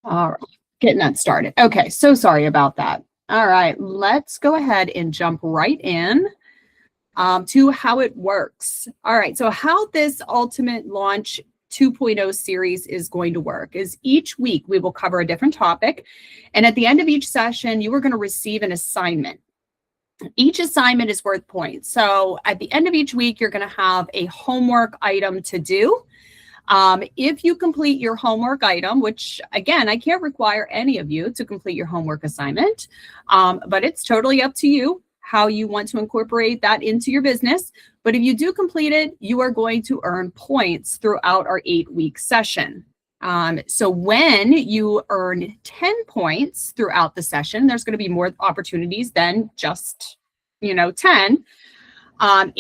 All right, getting that started. Okay, so sorry about that. All right, let's go ahead and jump right in to how it works. All right, so how this Ultimate Launch 2.0 series is going to work is each week we will cover a different topic. And at the end of each session, you are going to receive an assignment. Each assignment is worth points. So at the end of each week, you're going to have a homework item to do. If you complete your homework item, which again, I can't require any of you to complete your homework assignment, but it's totally up to you how you want to incorporate that into your business. But if you do complete it, you are going to earn points throughout our 8-week session. So when you earn 10 points throughout the session, there's going to be more opportunities than just, 10. And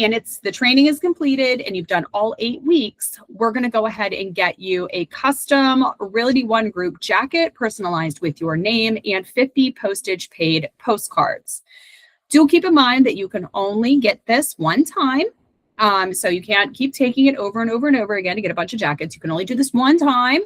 the training is completed and you've done all 8 weeks, we're going to go ahead and get you a custom Realty ONE Group jacket personalized with your name and 50 postage paid postcards. Do keep in mind that you can only get this one time. So you can't keep taking it over and over and over again to get a bunch of jackets. You can only do this one time.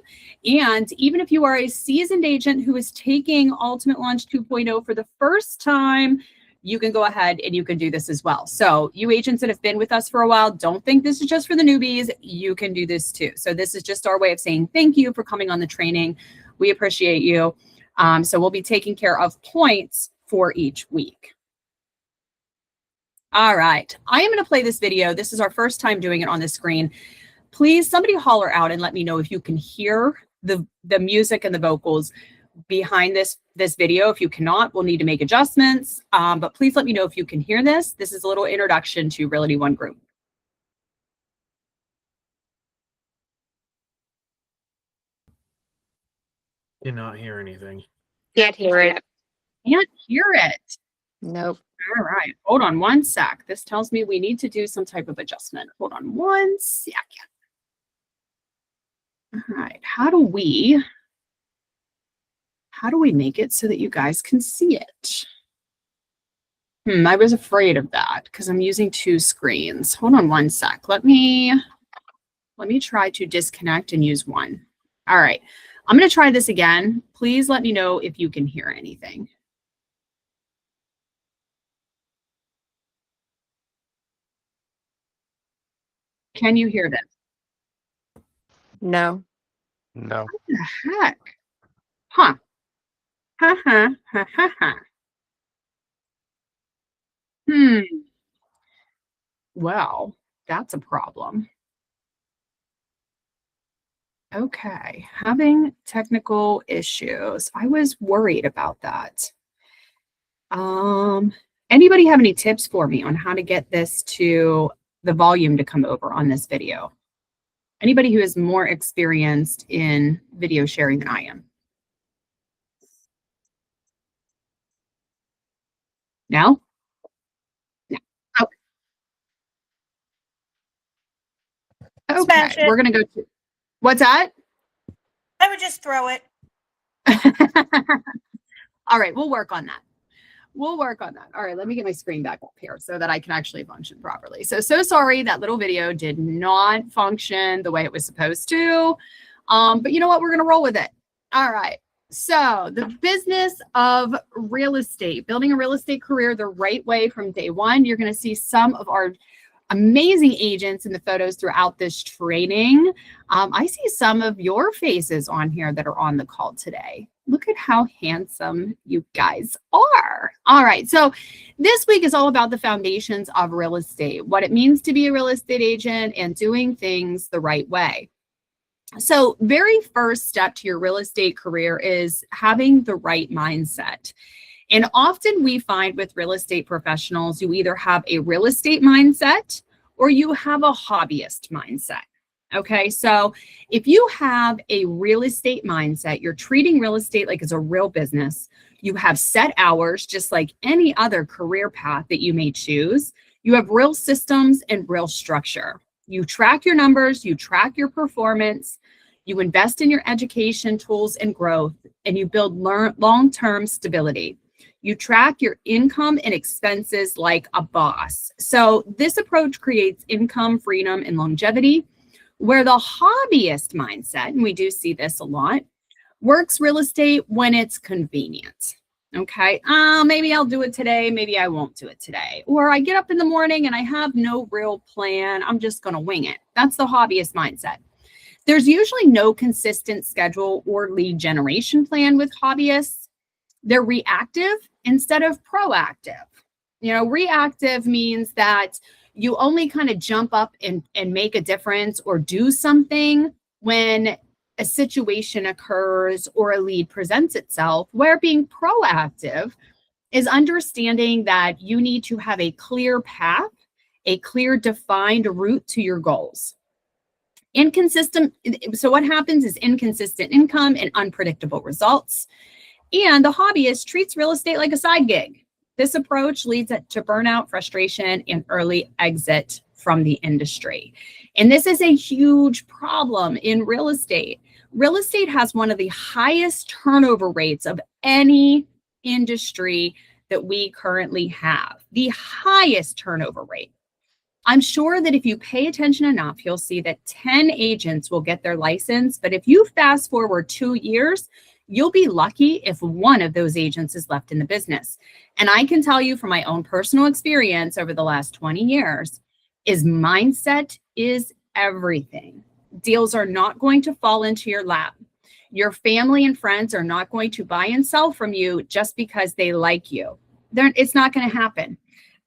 And even if you are a seasoned agent who is taking Ultimate Launch 2.0 for the first time, you can go ahead and you can do this as well. So you agents that have been with us for a while, don't think this is just for the newbies. You can do this too. So this is just our way of saying thank you for coming on the training. We appreciate you. So we'll be taking care of points for each week. All right, I am going to play this video. This is our first time doing it on the screen. Please, somebody holler out and let me know if you can hear the music and the vocals behind this video. If you cannot, we'll need to make adjustments. But please let me know if you can hear this. This is a little introduction to Realty ONE Group. Cannot hear anything. Can't hear it. Can't hear it. Nope. All right, hold on one sec. This tells me we need to do some type of adjustment. Hold on one second. All right, how do we make it so that you guys can see it? I was afraid of that because I'm using 2 screens. Hold on one sec. Let me try to disconnect and use one. All right, I'm going to try this again. Please let me know if you can hear anything. Can you hear this? No. No. What the heck? Huh. Ha ha ha ha ha. Well, that's a problem. Okay, having technical issues. I was worried about that. Anybody have any tips for me on how to get this to the volume to come over on this video? Anybody who is more experienced in video sharing than I am? No? No. Oh. Okay, we're going to go to, what's that? I would just throw it. All right, we'll work on that. We'll work on that. All right, let me get my screen back up here so that I can actually function properly. So sorry that little video did not function the way it was supposed to. But you know what? We're going to roll with it. All right. So the business of real estate, building a real estate career the right way from day one. You're going to see some of our amazing agents in the photos throughout this training. I see some of your faces on here that are on the call today. Look at how handsome you guys are. All right, so this week is all about the foundations of real estate, what it means to be a real estate agent and doing things the right way. So very first step to your real estate career is having the right mindset. And often we find with real estate professionals, you either have a real estate mindset or you have a hobbyist mindset. Okay, so if you have a real estate mindset, you're treating real estate like it's a real business. You have set hours, just like any other career path that you may choose. You have real systems and real structure. You track your numbers, you track your performance, you invest in your education, tools, and growth, and you build long-term stability. You track your income and expenses like a boss. So this approach creates income, freedom, and longevity, where the hobbyist mindset, and we do see this a lot, Works real estate when it's convenient. Okay. Maybe I'll do it today. Maybe I won't do it today. Or I get up in the morning and I have no real plan. I'm just going to wing it. That's the hobbyist mindset. There's usually no consistent schedule or lead generation plan with hobbyists. They're reactive instead of proactive. Reactive means that you only kind of jump up and make a difference or do something when a situation occurs or a lead presents itself, where being proactive is understanding that you need to have a clear path, a clear defined route to your goals. So what happens is inconsistent income and unpredictable results. And the hobbyist treats real estate like a side gig. This approach leads to burnout, frustration, and early exit from the industry. And this is a huge problem in real estate. Real estate has one of the highest turnover rates of any industry that we currently have, the highest turnover rate. I'm sure that if you pay attention enough, you'll see that 10 agents will get their license. But if you fast forward 2 years, you'll be lucky if one of those agents is left in the business. And I can tell you from my own personal experience over the last 20 years is mindset is everything. Deals are not going to fall into your lap. Your family and friends are not going to buy and sell from you just because they like you. It's not going to happen.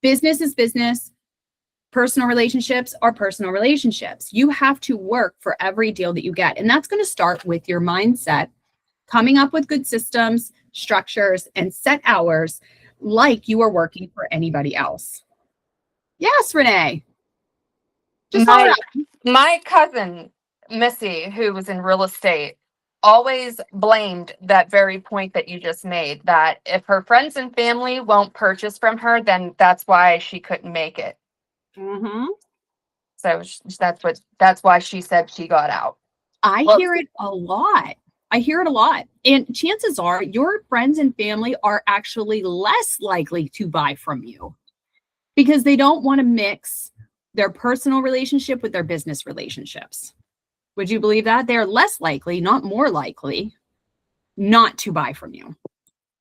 Business is business. Personal relationships are personal relationships. You have to work for every deal that you get. And that's going to start with your mindset, coming up with good systems, structures, and set hours like you are working for anybody else. Yes, Renee. My cousin, Missy, who was in real estate, always blamed that very point that you just made, that if her friends and family won't purchase from her, then that's why she couldn't make it. Mm-hmm. So that's why she said she got out. I hear it a lot. And chances are your friends and family are actually less likely to buy from you because they don't want to mix their personal relationship with their business relationships. Would you believe that? They're less likely, not more likely, not to buy from you.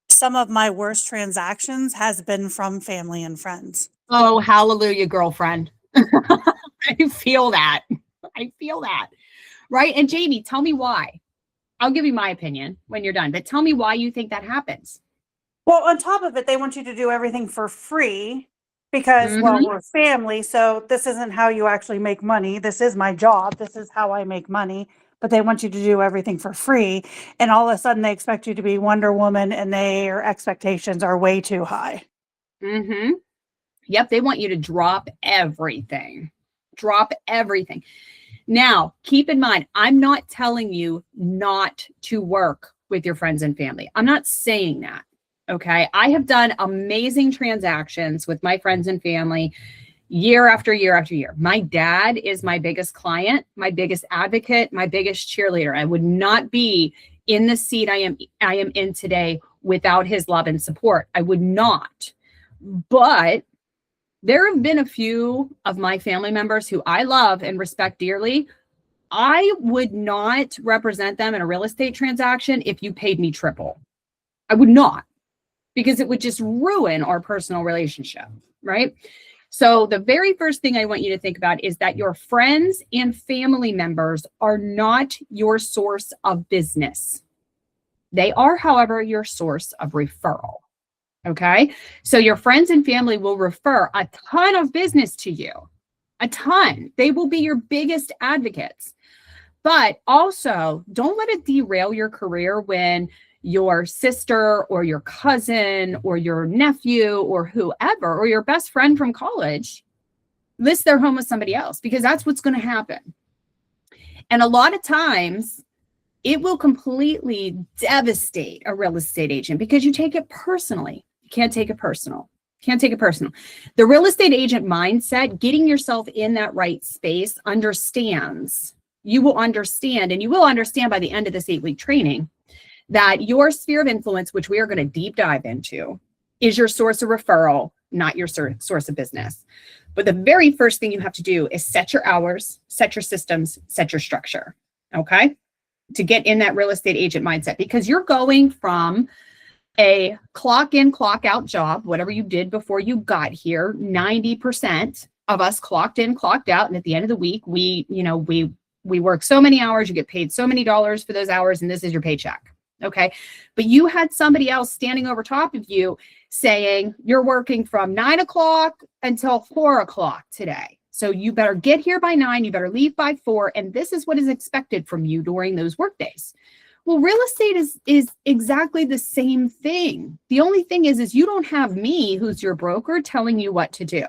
Some of my worst transactions has been from family and friends. Oh, hallelujah, girlfriend. I feel that. Right? And Jamie, tell me why. I'll give you my opinion when you're done, but tell me why you think that happens. Well, on top of it, they want you to do everything for free because, well, we're family. So this isn't how you actually make money. This is my job. This is how I make money. But they want you to do everything for free. And all of a sudden they expect you to be Wonder Woman and their expectations are way too high. Mm-hmm. Yep. They want you to drop everything. Now, keep in mind, I'm not telling you not to work with your friends and family. I'm not saying that. Okay. I have done amazing transactions with my friends and family year after year after year. My dad is my biggest client, my biggest advocate, my biggest cheerleader. I would not be in the seat I am in today without his love and support. I would not. But there have been a few of my family members who I love and respect dearly. I would not represent them in a real estate transaction if you paid me triple. I would not, because it would just ruin our personal relationship, right? So the very first thing I want you to think about is that your friends and family members are not your source of business. They are, however, your source of referral. Okay. So your friends and family will refer a ton of business to you, a ton. They will be your biggest advocates, but also don't let it derail your career when your sister or your cousin or your nephew or whoever, or your best friend from college lists their home with somebody else, because that's what's going to happen. And a lot of times it will completely devastate a real estate agent because you take it personally. Can't take it personal. The real estate agent mindset, getting yourself in that right space, understands. You will understand, and you will understand by the end of this 8-week training, that your sphere of influence, which we are going to deep dive into, is your source of referral, not your source of business. But the very first thing you have to do is set your hours, set your systems, set your structure. Okay. to get in that real estate agent mindset, because you're going from a clock in, clock out job, whatever you did before you got here. 90% of us clocked in, clocked out. And at the end of the week, we work so many hours, you get paid so many dollars for those hours, and this is your paycheck. Okay. But you had somebody else standing over top of you saying, you're working from 9 o'clock until 4 o'clock today. So you better get here by 9, you better leave by 4. And this is what is expected from you during those work days. Well, real estate is exactly the same thing. The only thing is you don't have me, who's your broker, telling you what to do.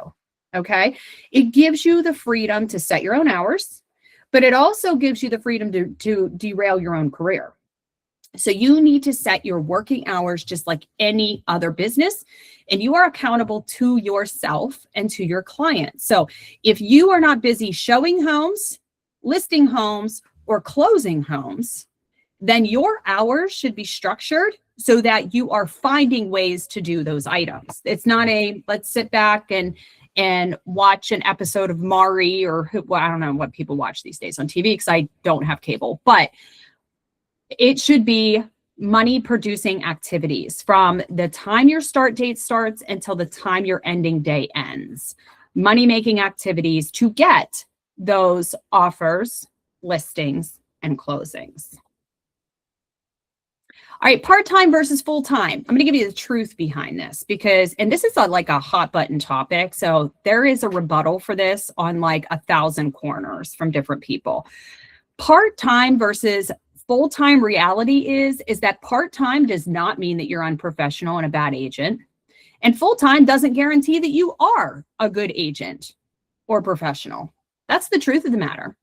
Okay. It gives you the freedom to set your own hours, but it also gives you the freedom to derail your own career. So you need to set your working hours just like any other business, and you are accountable to yourself and to your clients. So if you are not busy showing homes, listing homes, or closing homes, then your hours should be structured so that you are finding ways to do those items. It's not let's sit back and watch an episode of Maury or I don't know what people watch these days on TV, because I don't have cable, but it should be money producing activities from the time your start date starts until the time your ending day ends. Money making activities to get those offers, listings, and closings. All right, part-time versus full-time. I'm going to give you the truth behind this because, and this is like a hot button topic. So there is a rebuttal for this on like 1,000 corners from different people. Part-time versus full-time reality is that part-time does not mean that you're unprofessional and a bad agent. And full-time doesn't guarantee that you are a good agent or professional. That's the truth of the matter.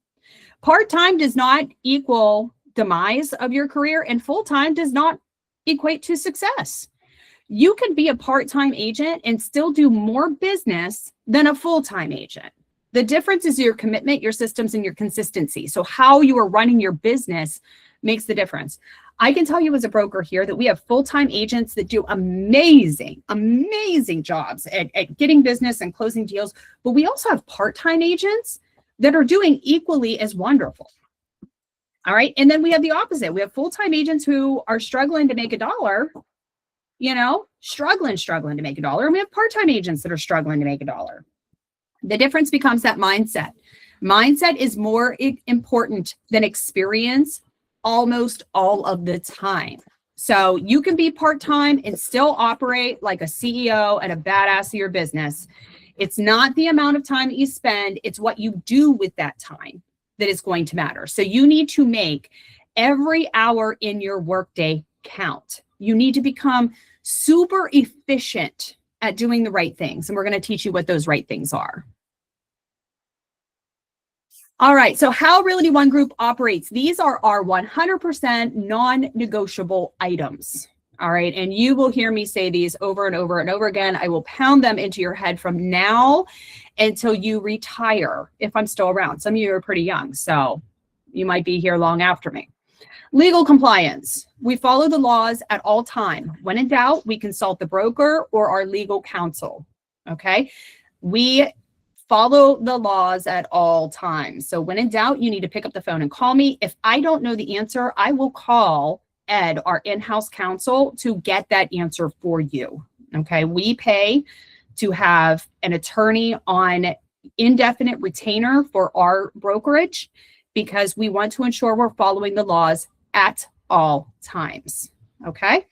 Part-time does not equal demise of your career, and full-time does not equate to success. You can be a part-time agent and still do more business than a full-time agent. The difference is your commitment, your systems, and your consistency. So how you are running your business makes the difference. I can tell you as a broker here that we have full-time agents that do amazing jobs at getting business and closing deals, but we also have part-time agents that are doing equally as wonderful. All right. And then we have the opposite. We have full-time agents who are struggling to make $1, struggling to make $1. And we have part-time agents that are struggling to make $1. The difference becomes that mindset. Mindset is more important than experience almost all of the time. So you can be part-time and still operate like a CEO and a badass of your business. It's not the amount of time that you spend, it's what you do with that time that is going to matter. So you need to make every hour in your workday count. You need to become super efficient at doing the right things. And we're going to teach you what those right things are. All right, so how Realty ONE Group operates. These are our 100% non-negotiable items. All right, and you will hear me say these over and over and over again. I will pound them into your head from now until you retire, if I'm still around. Some of you are pretty young, so you might be here long after me. Legal compliance. We follow the laws at all time. When in doubt, we consult the broker or our legal counsel, okay? We follow the laws at all times. So when in doubt, you need to pick up the phone and call me. If I don't know the answer, I will call Ed, our in-house counsel, to get that answer for you. Okay, we pay to have an attorney on indefinite retainer for our brokerage because we want to ensure we're following the laws at all times. Okay,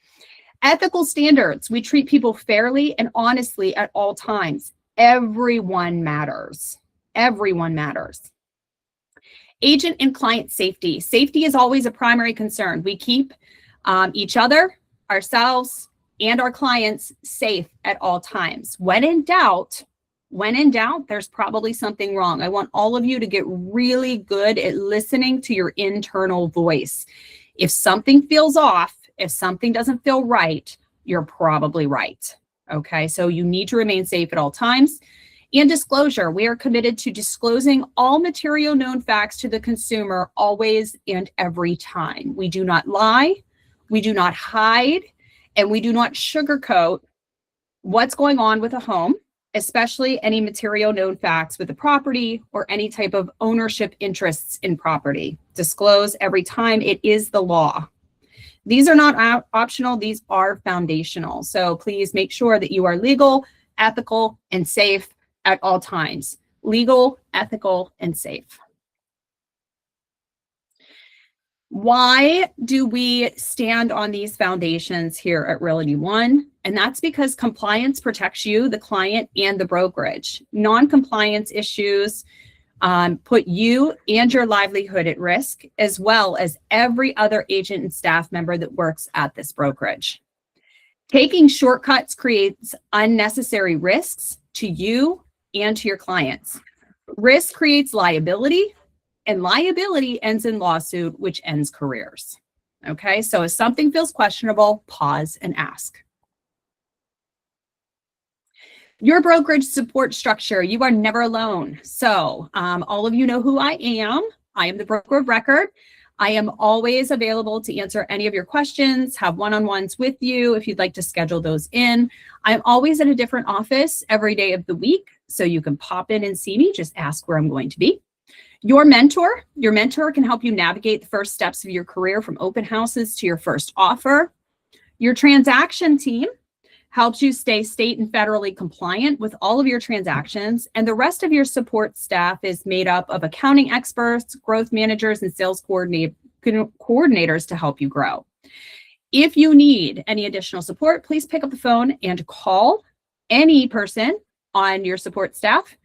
ethical standards. We treat people fairly and honestly at all times. Everyone matters. Everyone matters. Agent and client safety. Safety is always a primary concern. We keep each other, ourselves, and our clients safe at all times. When in doubt, there's probably something wrong. I want all of you to get really good at listening to your internal voice. If something feels off, if something doesn't feel right, you're probably right. Okay, so you need to remain safe at all times. And disclosure, we are committed to disclosing all material known facts to the consumer always and every time. We do not lie, we do not hide, and we do not sugarcoat what's going on with a home, especially any material known facts with the property or any type of ownership interests in property. Disclose every time. It is the law. These are not optional. These are foundational. So please make sure that you are legal, ethical, and safe at all times. Legal, ethical, and safe. Why do we stand on these foundations here at Realty One? And that's because compliance protects you, the client, and the brokerage. Non-compliance issues put you and your livelihood at risk, as well as every other agent and staff member that works at this brokerage. Taking shortcuts creates unnecessary risks to you and to your clients. Risk creates liability, and liability ends in lawsuit, which ends careers. Okay, so if something feels questionable, pause and ask. Your brokerage support structure, you are never alone. So all of you know who I am. I am the broker of record. I am always available to answer any of your questions, have one-on-ones with you if you'd like to schedule those in. I'm always at a different office every day of the week, so you can pop in and see me. Just ask where I'm going to be. Your mentor can help you navigate the first steps of your career from open houses to your first offer. Your transaction team helps you stay state and federally compliant with all of your transactions. And the rest of your support staff is made up of accounting experts, growth managers, and sales coordinators to help you grow. If you need any additional support, please pick up the phone and call any person on your support staff,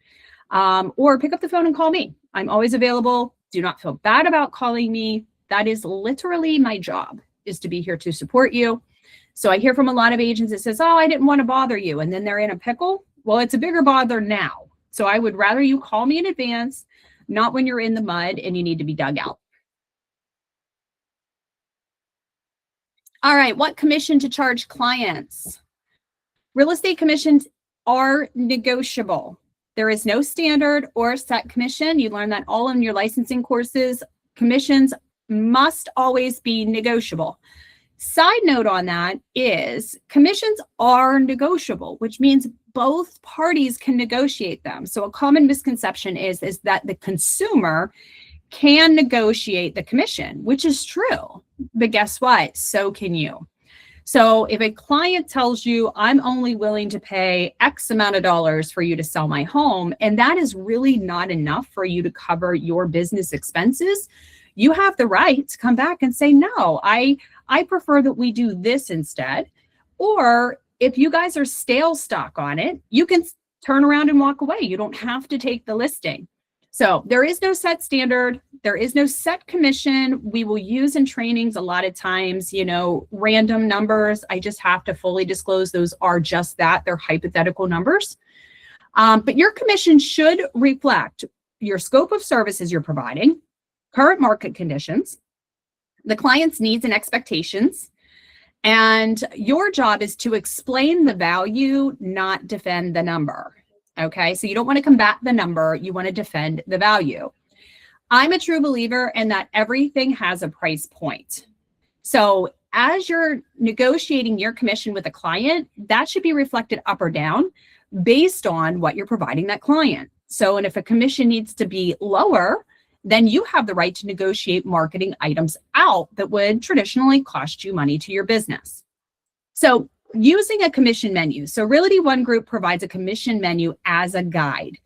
or pick up the phone and call me. I'm always available. Do not feel bad about calling me. That is literally my job, is to be here to support you. So I hear from a lot of agents that says, oh, I didn't want to bother you, and then they're in a pickle. Well, it's a bigger bother now. So I would rather you call me in advance, not when you're in the mud and you need to be dug out. All right, what commission to charge clients? Real estate commissions are negotiable. There is no standard or set commission. You learn that all in your licensing courses. Commissions must always be negotiable. Side note on that is commissions are negotiable, which means both parties can negotiate them. So a common misconception is that the consumer can negotiate the commission, which is true. But guess what? So can you. So if a client tells you, I'm only willing to pay X amount of dollars for you to sell my home, and that is really not enough for you to cover your business expenses, you have the right to come back and say, no, I prefer that we do this instead. Or if you guys are stale stock on it, you can turn around and walk away. You don't have to take the listing. So there is no set standard. There is no set commission. We will use in trainings a lot of times, random numbers. I just have to fully disclose those are just that. They're hypothetical numbers. But your commission should reflect your scope of services you're providing, current market conditions, the client's needs and expectations, and your job is to explain the value, not defend the number. Okay, so you don't want to combat the number, you want to defend the value. I'm a true believer in that everything has a price point. So as you're negotiating your commission with a client, that should be reflected up or down based on what you're providing that client. So, and if a commission needs to be lower, then you have the right to negotiate marketing items out that would traditionally cost you money to your business. So using a commission menu. So Realty ONE Group provides a commission menu as a guide.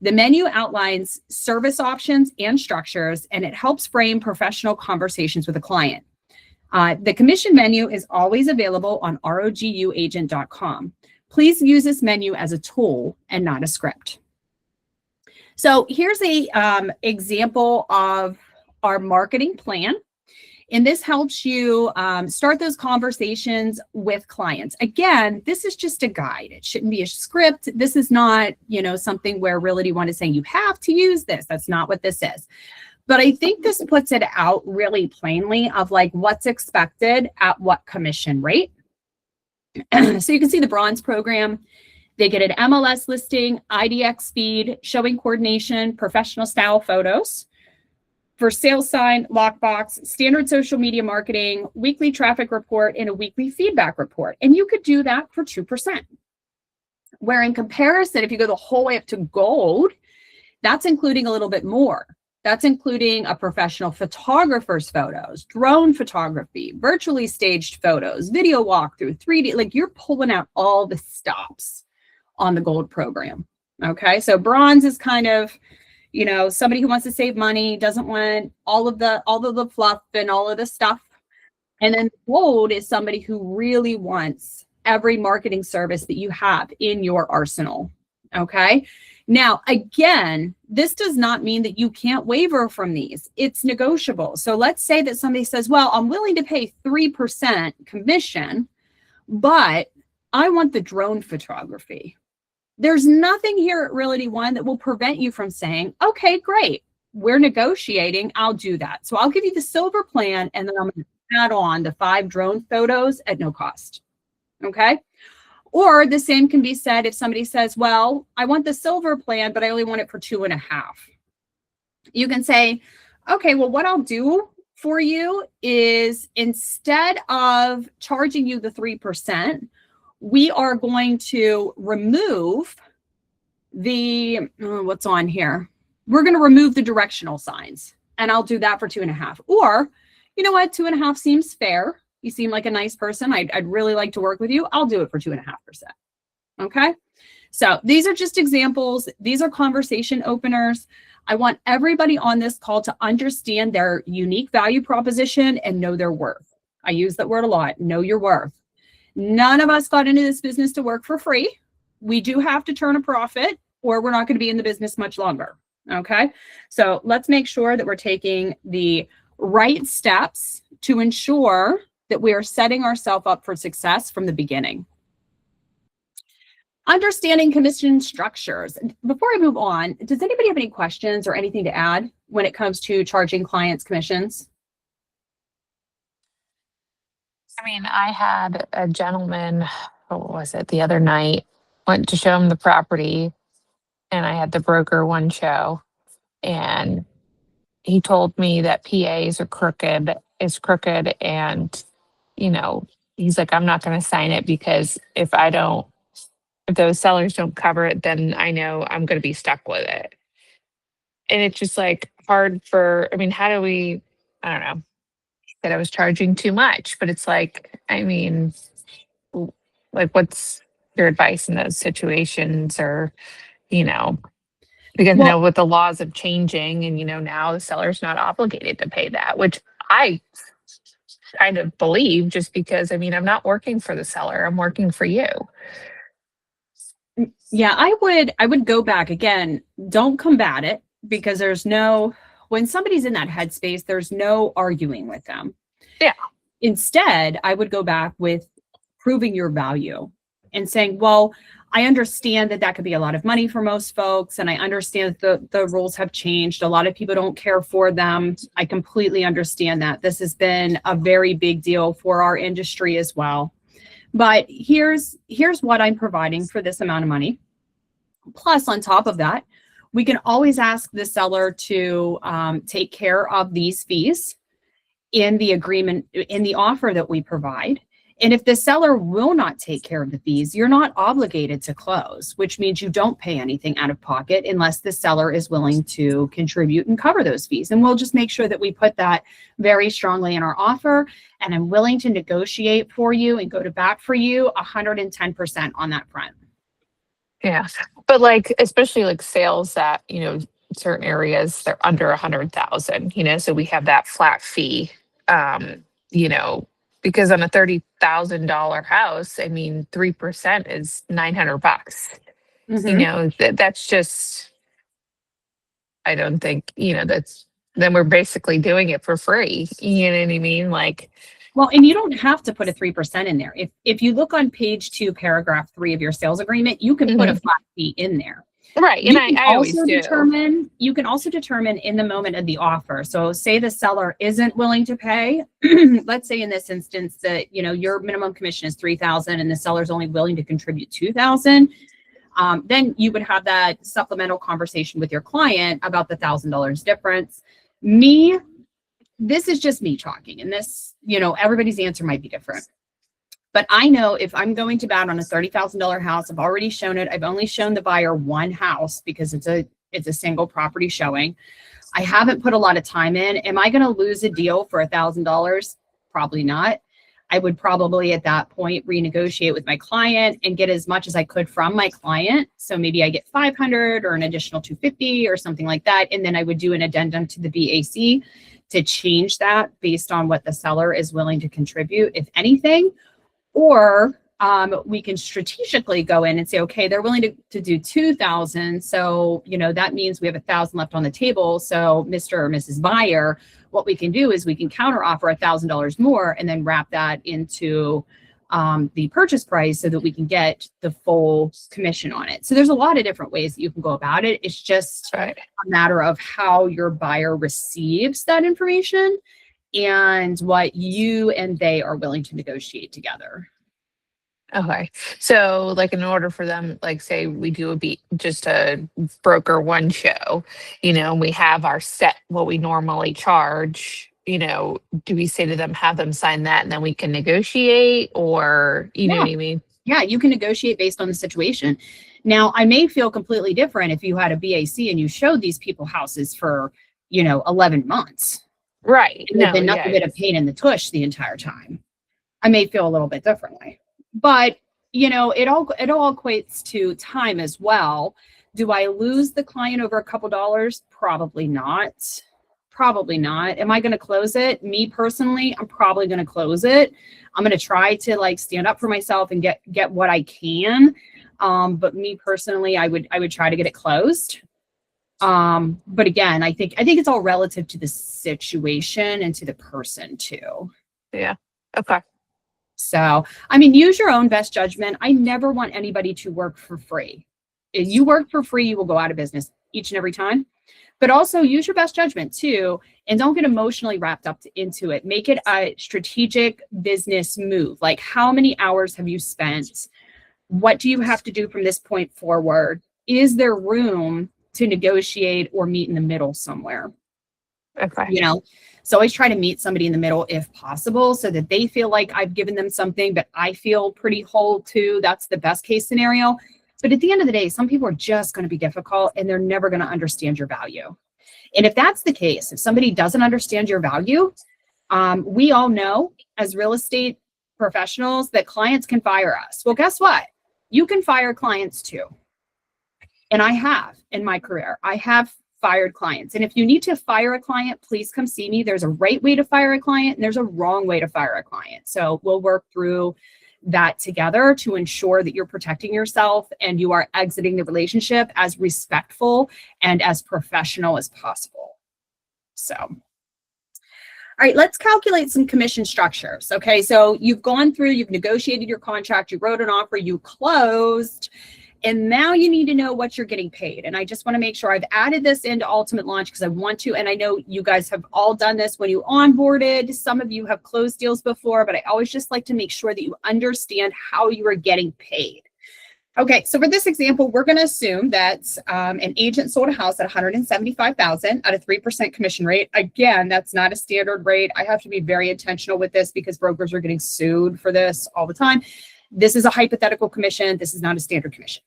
The menu outlines service options and structures, and it helps frame professional conversations with a client. The commission menu is always available on roguagent.com. Please use this menu as a tool and not a script. So here's a example of our marketing plan. And this helps you start those conversations with clients. Again, this is just a guide. It shouldn't be a script. This is not, something where Realty ONE is saying you have to use this. That's not what this is. But I think this puts it out really plainly of like what's expected at what commission rate. So you can see the bronze program. They get an MLS listing, IDX feed, showing coordination, professional style photos. For sales sign, lockbox, standard social media marketing, weekly traffic report, and a weekly feedback report. And you could do that for 2%. Where in comparison, if you go the whole way up to gold, that's including a little bit more. That's including a professional photographer's photos, drone photography, virtually staged photos, video walkthrough, 3D, like you're pulling out all the stops on the gold program. Okay. So bronze is kind of, you know, somebody who wants to save money, doesn't want all of the fluff and all of the stuff. And then gold is somebody who really wants every marketing service that you have in your arsenal. Okay. Now, again, this does not mean that you can't waver from these. It's negotiable. So let's say that somebody says, well, I'm willing to pay 3% commission, but I want the drone photography. There's nothing here at Realty One that will prevent you from saying, okay, great. We're negotiating. I'll do that. So I'll give you the silver plan, and then I'm going to add on the 5 drone photos at no cost. Okay. Or the same can be said if somebody says, well, I want the silver plan, but I only want it for 2.5. You can say, okay, well, what I'll do for you is instead of charging you the 3%, we are going to remove the, what's on here? We're going to remove the directional signs, and I'll do that for 2.5. Or, you know what? 2.5 seems fair. You seem like a nice person. I'd really like to work with you. I'll do it for 2.5%. Okay. So these are just examples. These are conversation openers. I want everybody on this call to understand their unique value proposition and know their worth. I use that word a lot. Know your worth. None of us got into this business to work for free. We do have to turn a profit, or we're not going to be in the business much longer. Okay. So let's make sure that we're taking the right steps to ensure that we are setting ourselves up for success from the beginning. Understanding commission structures. Before I move on, does anybody have any questions or anything to add when it comes to charging clients commissions? I mean, I had a gentleman, what was it, the other night, went to show him the property, and I had the broker one show, and he told me that PAs are crooked, and, you know, he's like, I'm not going to sign it because if those sellers don't cover it, then I know I'm going to be stuck with it. And it's just like hard I mean, how do we, I don't know, that I was charging too much, but it's like, I mean, like, what's your advice in those situations? Or, you know, because, you know, with the laws of changing and, you know, now the seller's not obligated to pay that, which I kind of believe, just because, I mean, I'm not working for the seller, I'm working for you. Yeah, I would go back again. Don't combat it, because when somebody's in that headspace, there's no arguing with them. Yeah. Instead, I would go back with proving your value and saying, well, I understand that could be a lot of money for most folks. And I understand that the rules have changed. A lot of people don't care for them. I completely understand that. This has been a very big deal for our industry as well. But here's what I'm providing for this amount of money. Plus, on top of that, we can always ask the seller to take care of these fees in the agreement, in the offer that we provide. And if the seller will not take care of the fees, you're not obligated to close, which means you don't pay anything out of pocket unless the seller is willing to contribute and cover those fees. And we'll just make sure that we put that very strongly in our offer. And I'm willing to negotiate for you and go to bat for you 110% on that front. Yeah. But like, especially like sales that, you know, certain areas, they're under 100,000, you know, so we have that flat fee, you know, because on a $30,000 house, I mean, 3% is $900. Mm-hmm. You know, that's just, I don't think, you know, then we're basically doing it for free. You know what I mean? Like, well, and you don't have to put a 3% in there. If you look on page 2, paragraph 3 of your sales agreement, you can put a flat fee in there. Right. And I always do. You can also determine in the moment of the offer. So say the seller isn't willing to pay. Let's say in this instance that, you know, your minimum commission is $3,000 and the seller's only willing to contribute $2,000. Then you would have that supplemental conversation with your client about the $1,000 difference. This is just me talking, and this, you know, everybody's answer might be different. But I know if I'm going to bat on a $30,000 house, I've already shown it. I've only shown the buyer one house because it's a single property showing. I haven't put a lot of time in. Am I going to lose a deal for $1,000? Probably not. I would probably at that point renegotiate with my client and get as much as I could from my client. So maybe I get 500 or an additional 250 or something like that. And then I would do an addendum to the BAC to change that based on what the seller is willing to contribute, if anything. Or we can strategically go in and say, okay, they're willing to do 2,000. So, that means we have 1,000 left on the table. So Mr. or Mrs. Buyer, what we can do is we can counter offer $1,000 more and then wrap that into the purchase price so that we can get the full commission on it. So there's a lot of different ways that you can go about it. It's just a matter of how your buyer receives that information and what you and they are willing to negotiate together. Okay. So like in order for them, like say we do just a broker one show, we have our set, what we normally charge, do we say to them, have them sign that and then we can negotiate, or, know what I mean? Yeah, you can negotiate based on the situation. Now, I may feel completely different if you had a BAC and you showed these people houses for, 11 months. Right. And they've been nothing but a pain in the tush the entire time. I may feel a little bit differently. But, it all equates to time as well. Do I lose the client over a couple dollars? Probably not. Probably not. Am I going to close it? Me personally, I'm probably going to close it. I'm going to try to stand up for myself and get what I can. But me personally, I would try to get it closed. But again, I think it's all relative to the situation and to the person too. Yeah. Okay. So, use your own best judgment. I never want anybody to work for free. If you work for free, you will go out of business each and every time. But also use your best judgment too, and don't get emotionally wrapped up into it. Make it a strategic business move. Like, how many hours have you spent? What do you have to do from this point forward? Is there room to negotiate or meet in the middle somewhere? Okay. So always try to meet somebody in the middle if possible so that they feel like I've given them something, but I feel pretty whole too. That's the best case scenario. But at the end of the day, some people are just going to be difficult and they're never going to understand your value. And if that's the case, if somebody doesn't understand your value, we all know as real estate professionals that clients can fire us. Well, guess what? You can fire clients too. And I have in my career, I have fired clients. And if you need to fire a client, please come see me. There's a right way to fire a client and there's a wrong way to fire a client. So we'll work through that together to ensure that you're protecting yourself and you are exiting the relationship as respectful and as professional as possible. So, all right, let's calculate some commission structures. Okay, so you've gone through, you've negotiated your contract, you wrote an offer, you closed. And now you need to know what you're getting paid. And I just want to make sure I've added this into Ultimate Launch because I want to. And I know you guys have all done this when you onboarded. Some of you have closed deals before, but I always just like to make sure that you understand how you are getting paid. Okay, so for this example, we're going to assume that an agent sold a house at $175,000 at a 3% commission rate. Again, that's not a standard rate. I have to be very intentional with this because brokers are getting sued for this all the time. This is a hypothetical commission. This is not a standard commission.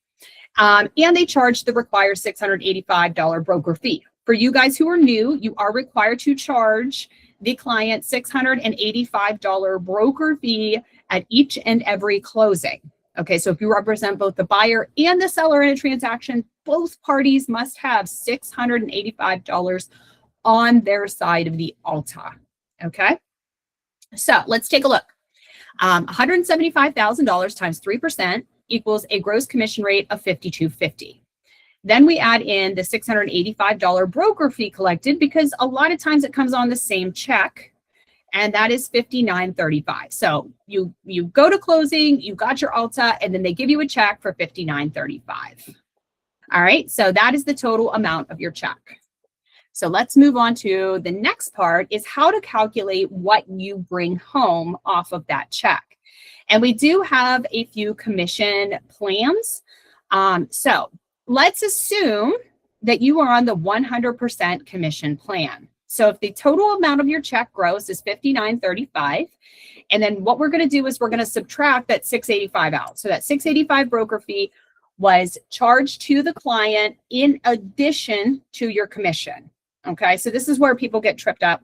And they charge the required $685 broker fee. For you guys who are new, you are required to charge the client $685 broker fee at each and every closing. Okay, so if you represent both the buyer and the seller in a transaction, both parties must have $685 on their side of the ALTA. Okay, so let's take a look. $175,000 times 3% equals a gross commission rate of $52.50. Then we add in the $685 broker fee collected because a lot of times it comes on the same check, and that is $59.35. So you go to closing, you got your ALTA, and then they give you a check for $59.35. All right, so that is the total amount of your check. So let's move on to the next part is how to calculate what you bring home off of that check. And we do have a few commission plans. So let's assume that you are on the 100% commission plan. So if the total amount of your check gross is $59.35, and then what we're going to do is we're going to subtract that $685 out. So that $685 broker fee was charged to the client in addition to your commission. Okay, so this is where people get tripped up.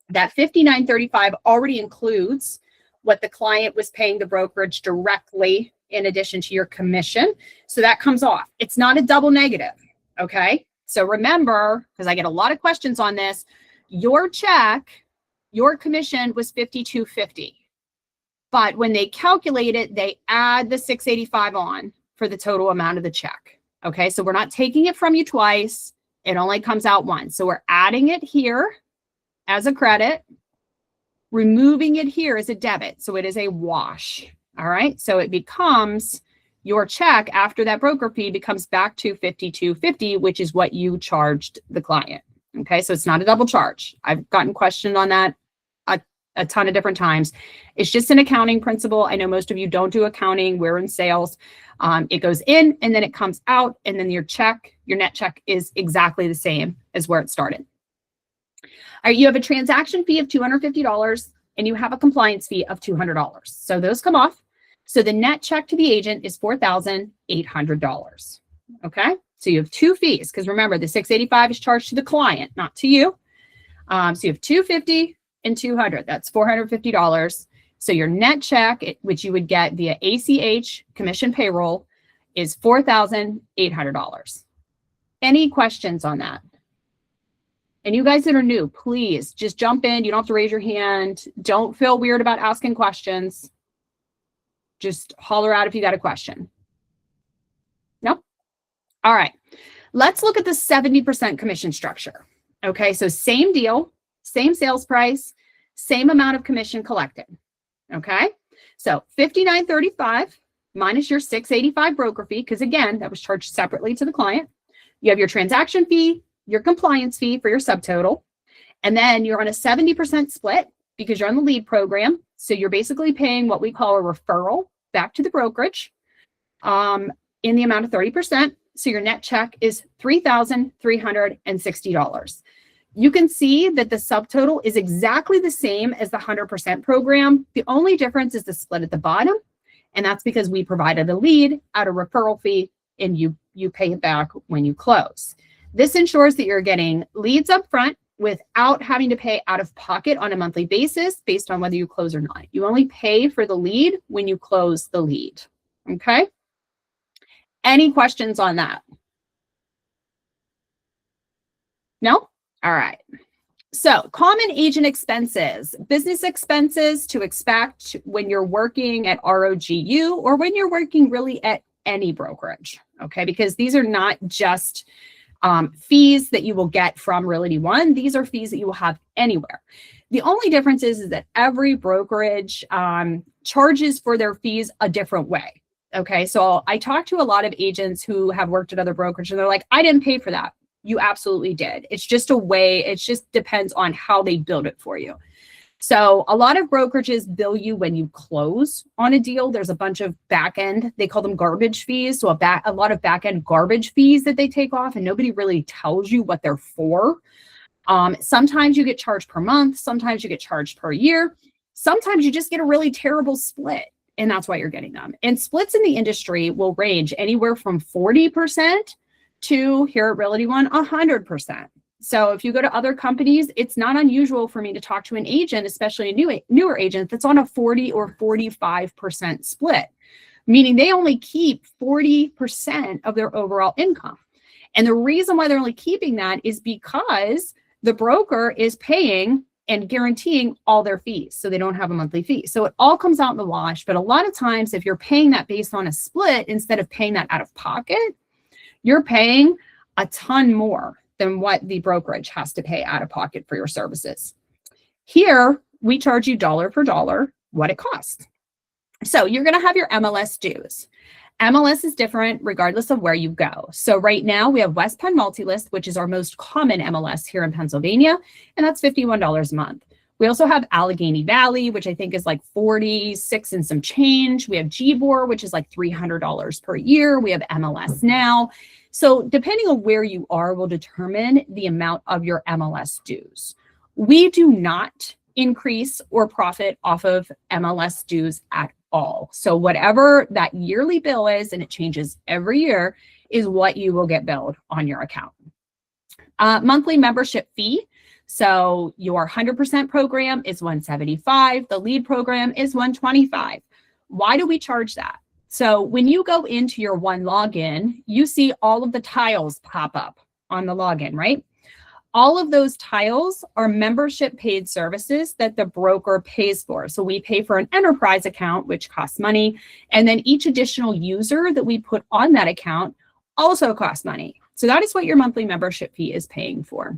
That $59.35 already includes what the client was paying the brokerage directly in addition to your commission. So that comes off. It's not a double negative. Okay, so remember, because I get a lot of questions on this, your check, your commission was $52.50. But when they calculate it, they add the $685 on for the total amount of the check. Okay, so we're not taking it from you twice. It only comes out once. So we're adding it here as a credit, removing it here as a debit. So it is a wash. All right, so it becomes your check after that broker fee becomes back to $52.50, which is what you charged the client. Okay, so it's not a double charge. I've gotten questioned on that a ton of different times. It's just an accounting principle. I know most of you don't do accounting. We're in sales. It goes in and then it comes out, and then your net check is exactly the same as where it started. All right, you have a transaction fee of $250 and you have a compliance fee of $200. So those come off. So the net check to the agent is $4,800. Okay, so you have two fees, because remember the $685 is charged to the client, not to you. So you have $250 and $200. That's $450. So your net check, which you would get via ACH commission payroll, is $4,800. Any questions on that? And you guys that are new, please just jump in. You don't have to raise your hand. Don't feel weird about asking questions. Just holler out if you got a question. No? All right. Let's look at the 70% commission structure. Okay, so same deal, same sales price, same amount of commission collected. Okay, so $59.35 minus your $685 broker fee, because again, that was charged separately to the client. You have your transaction fee, your compliance fee for your subtotal, and then you're on a 70% split because you're on the lead program. So you're basically paying what we call a referral back to the brokerage in the amount of 30%. So your net check is $3,360. You can see that the subtotal is exactly the same as the 100% program. The only difference is the split at the bottom, and that's because we provided a lead at a referral fee, and you pay it back when you close. This ensures that you're getting leads up front without having to pay out of pocket on a monthly basis based on whether you close or not. You only pay for the lead when you close the lead. Okay? Any questions on that? No? All right. So common agent expenses, business expenses to expect when you're working at ROGU or when you're working really at any brokerage. Okay, because these are not just fees that you will get from Realty One. These are fees that you will have anywhere. The only difference is that every brokerage charges for their fees a different way. Okay, so I talk to a lot of agents who have worked at other brokerages and they're like, I didn't pay for that. You absolutely did. It's just a way, it just depends on how they build it for you. So a lot of brokerages bill you when you close on a deal. There's a bunch of back end, they call them garbage fees. So a lot of back end garbage fees that they take off, and nobody really tells you what they're for. Sometimes you get charged per month. Sometimes you get charged per year. Sometimes you just get a really terrible split, and that's why you're getting them. And splits in the industry will range anywhere from 40% to, here at Realty One, 100%. So if you go to other companies, it's not unusual for me to talk to an agent, especially a newer agent, that's on a 40 or 45% split, meaning they only keep 40% of their overall income. And the reason why they're only keeping that is because the broker is paying and guaranteeing all their fees, so they don't have a monthly fee. So it all comes out in the wash. But a lot of times, if you're paying that based on a split instead of paying that out of pocket, you're paying a ton more than what the brokerage has to pay out of pocket for your services. Here, we charge you dollar for dollar what it costs. So you're going to have your MLS dues. MLS is different regardless of where you go. So right now we have West Penn Multilist, which is our most common MLS here in Pennsylvania, and that's $51 a month. We also have Allegheny Valley, which I think is like 46 and some change. We have GBOR, which is like $300 per year. We have MLS Now. So depending on where you are will determine the amount of your MLS dues. We do not increase or profit off of MLS dues at all. So whatever that yearly bill is, and it changes every year, is what you will get billed on your account. Monthly membership fee. So your 100% program is $175. The lead program is $125. Why do we charge that? So when you go into your one login, you see all of the tiles pop up on the login, right? All of those tiles are membership paid services that the broker pays for. So we pay for an enterprise account, which costs money. And then each additional user that we put on that account also costs money. So that is what your monthly membership fee is paying for.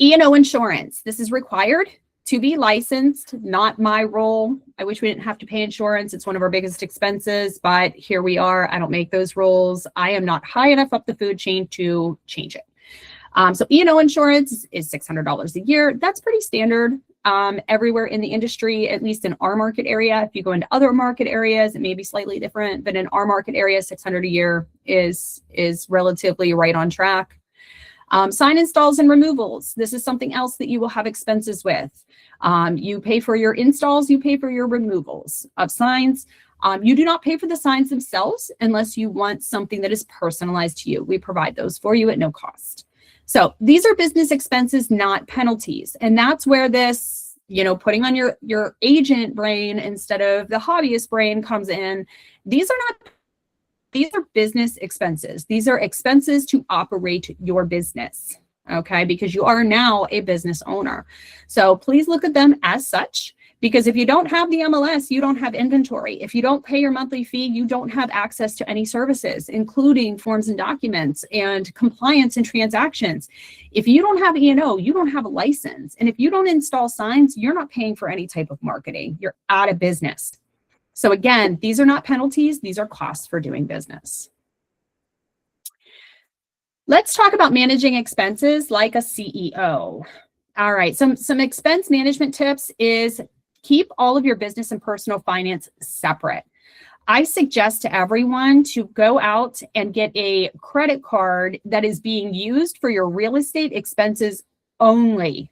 E&O insurance. This is required to be licensed, not my role. I wish we didn't have to pay insurance. It's one of our biggest expenses, but here we are. I don't make those rules. I am not high enough up the food chain to change it. So E&O insurance is $600 a year. That's pretty standard everywhere in the industry, at least in our market area. If you go into other market areas, it may be slightly different, but in our market area, $600 a year is relatively right on track. Sign installs and removals. This is something else that you will have expenses with. You pay for your installs, you pay for your removals of signs. You do not pay for the signs themselves unless you want something that is personalized to you. We provide those for you at no cost. So these are business expenses, not penalties. And that's where this, putting on your agent brain instead of the hobbyist brain comes in. These are business expenses. These are expenses to operate your business, okay? Because you are now a business owner. So please look at them as such, because if you don't have the MLS, you don't have inventory. If you don't pay your monthly fee, you don't have access to any services, including forms and documents and compliance and transactions. If you don't have E&O, you don't have a license. And if you don't install signs, you're not paying for any type of marketing. You're out of business. So again, these are not penalties. These are costs for doing business. Let's talk about managing expenses like a CEO. All right, some expense management tips is keep all of your business and personal finance separate. I suggest to everyone to go out and get a credit card that is being used for your real estate expenses only.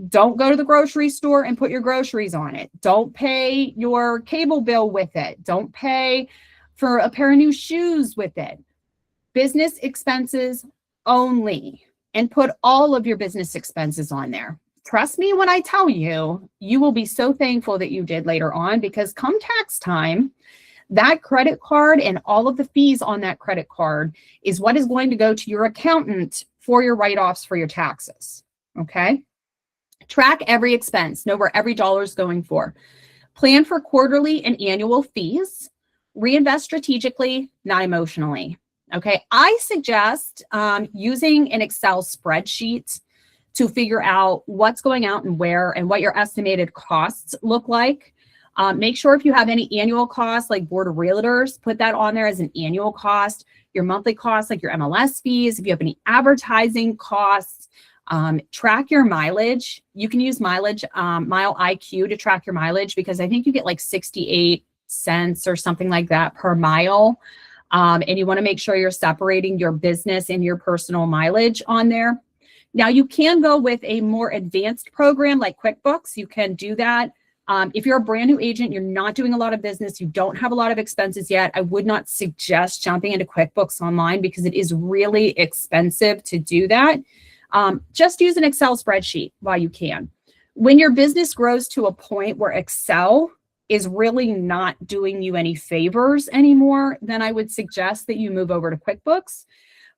Don't go to the grocery store and put your groceries on it. Don't pay your cable bill with it. Don't pay for a pair of new shoes with it. Business expenses only, and put all of your business expenses on there. Trust me when I tell you, you will be so thankful that you did later on, because come tax time, that credit card and all of the fees on that credit card is what is going to go to your accountant for your write-offs for your taxes, okay? Track every expense, know where every dollar is going for. Plan for quarterly and annual fees. Reinvest strategically, not emotionally, okay? I suggest using an Excel spreadsheet to figure out what's going out and where and what your estimated costs look like. Make sure if you have any annual costs like Board of Realtors, put that on there as an annual cost. Your monthly costs like your MLS fees. If you have any advertising costs, track your mileage. You can use mileage, Mile IQ to track your mileage, because I think you get like 68 cents or something like that per mile. And you want to make sure you're separating your business and your personal mileage on there. Now, you can go with a more advanced program like QuickBooks. You can do that. If you're a brand new agent, you're not doing a lot of business, you don't have a lot of expenses yet, I would not suggest jumping into QuickBooks Online because it is really expensive to do that. Just use an Excel spreadsheet while you can. When your business grows to a point where Excel is really not doing you any favors anymore, then I would suggest that you move over to QuickBooks.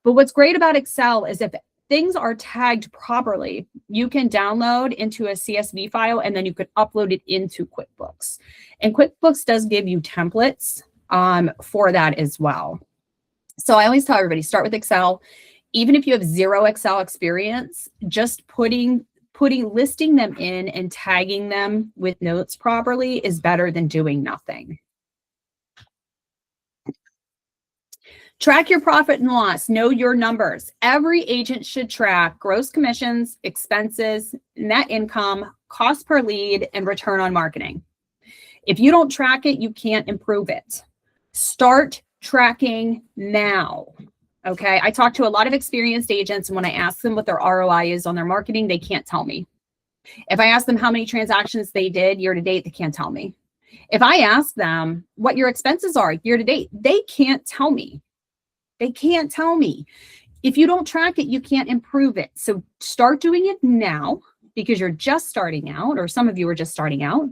But what's great about Excel is if things are tagged properly, you can download into a CSV file and then you could upload it into QuickBooks. And QuickBooks does give you templates for that as well. So I always tell everybody, start with Excel. Even if you have zero Excel experience, just listing them in and tagging them with notes properly is better than doing nothing. Track your profit and loss. Know your numbers. Every agent should track gross commissions, expenses, net income, cost per lead, and return on marketing. If you don't track it, you can't improve it. Start tracking now. Okay. I talk to a lot of experienced agents, and when I ask them what their ROI is on their marketing, they can't tell me. If I ask them how many transactions they did year to date, they can't tell me. If I ask them what your expenses are year to date, they can't tell me. They can't tell me. If you don't track it, you can't improve it. So start doing it now, because you're just starting out, or some of you are just starting out.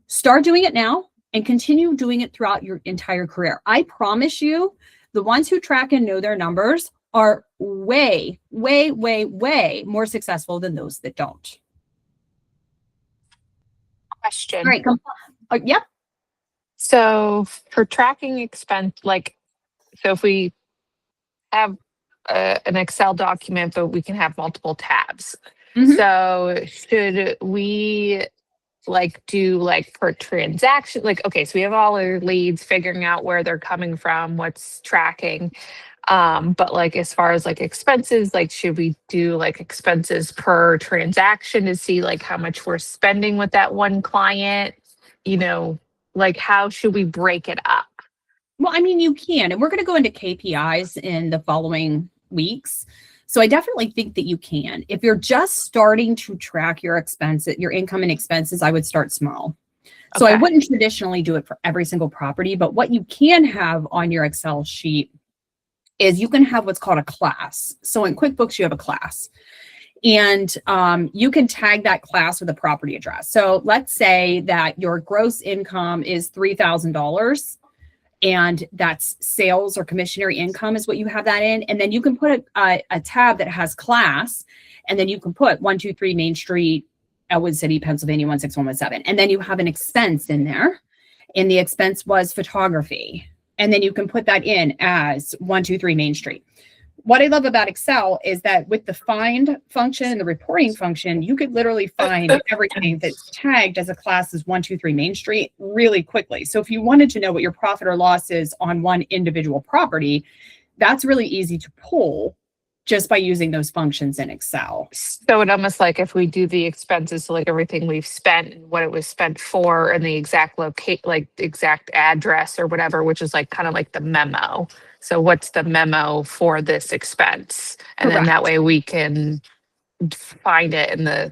Start doing it now and continue doing it throughout your entire career. I promise you, the ones who track and know their numbers are way, way, way, way more successful than those that don't. Question. All right. Yep. So for tracking expense, like, so if we have an Excel document, but we can have multiple tabs. Mhm. So should we like do like per transaction? Like, okay, so we have all our leads, figuring out where they're coming from, what's tracking. But like, as far as like expenses, like, should we do like expenses per transaction to see like how much we're spending with that one client? You know, like, how should we break it up? Well, I mean, you can, and we're going to go into KPIs in the following weeks. So I definitely think that you can. If you're just starting to track your expenses, your income and expenses, I would start small. So I Okay. wouldn't traditionally do it for every single property, but what you can have on your Excel sheet is you can have what's called a class. So in QuickBooks, you have a class, and you can tag that class with a property address. So let's say that your gross income is $3,000, and that's sales or commissionary income is what you have that in. And then you can put a tab that has class, and then you can put 123 Main Street, Elwood City, Pennsylvania, 16117. And then you have an expense in there, and the expense was photography. And then you can put that in as 123 Main Street. What I love about Excel is that with the find function and the reporting function, you could literally find everything that's tagged as a class as 123 Main Street really quickly. So if you wanted to know what your profit or loss is on one individual property, that's really easy to pull just by using those functions in Excel. So it almost like if we do the expenses, so like everything we've spent and what it was spent for and the exact like the exact address or whatever, which is like kind of like the memo. So what's the memo for this expense? And then that Correct. way we can find it in the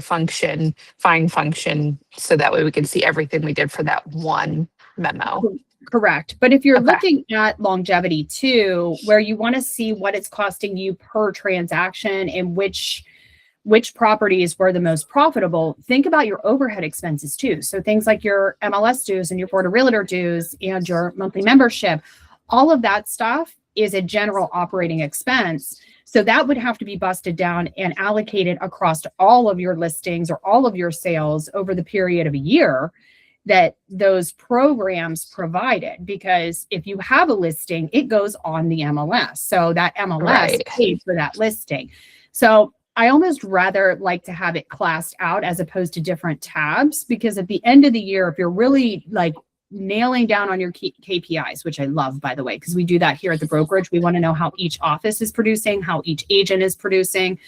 function, find function. So that way we can see everything we did for that one memo. Correct. But if you're Okay. looking at longevity too, where you want to see what it's costing you per transaction and which properties were the most profitable, think about your overhead expenses too. So things like your MLS dues and your Board of Realtor dues and your monthly membership, all of that stuff is a general operating expense. So that would have to be busted down and allocated across all of your listings or all of your sales over the period of a year that those programs provided. Because if you have a listing, it goes on the MLS. So that MLS Right. paid for that listing. So I almost rather like to have it classed out as opposed to different tabs, because at the end of the year, if you're really like nailing down on your KPIs, which I love, by the way, because we do that here at the brokerage. We want to know how each office is producing, how each agent is producing.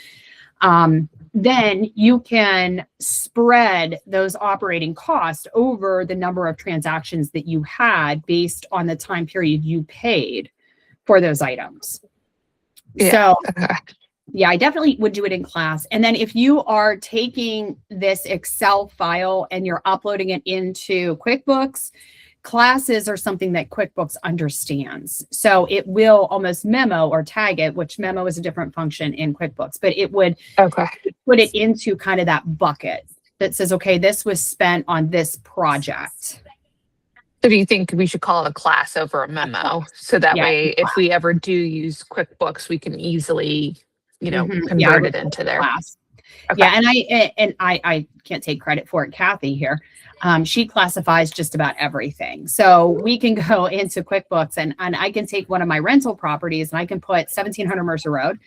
Then you can spread those operating costs over the number of transactions that you had based on the time period you paid for those items. Yeah. So Okay. yeah, I definitely would do it in class. And then if you are taking this Excel file and you're uploading it into QuickBooks, classes are something that QuickBooks understands. So it will almost memo or tag it, which memo is a different function in QuickBooks, but it would Okay. put it into kind of that bucket that says, okay, this was spent on this project. So do you think we should call it a class over a memo? So that Yeah. way, if we ever do use QuickBooks, we can easily, Yeah, I convert would it into there. class. Okay. Yeah, and I can't take credit for it. Kathy here, she classifies just about everything. So we can go into QuickBooks and I can take one of my rental properties and I can put 1700 Mercer Road,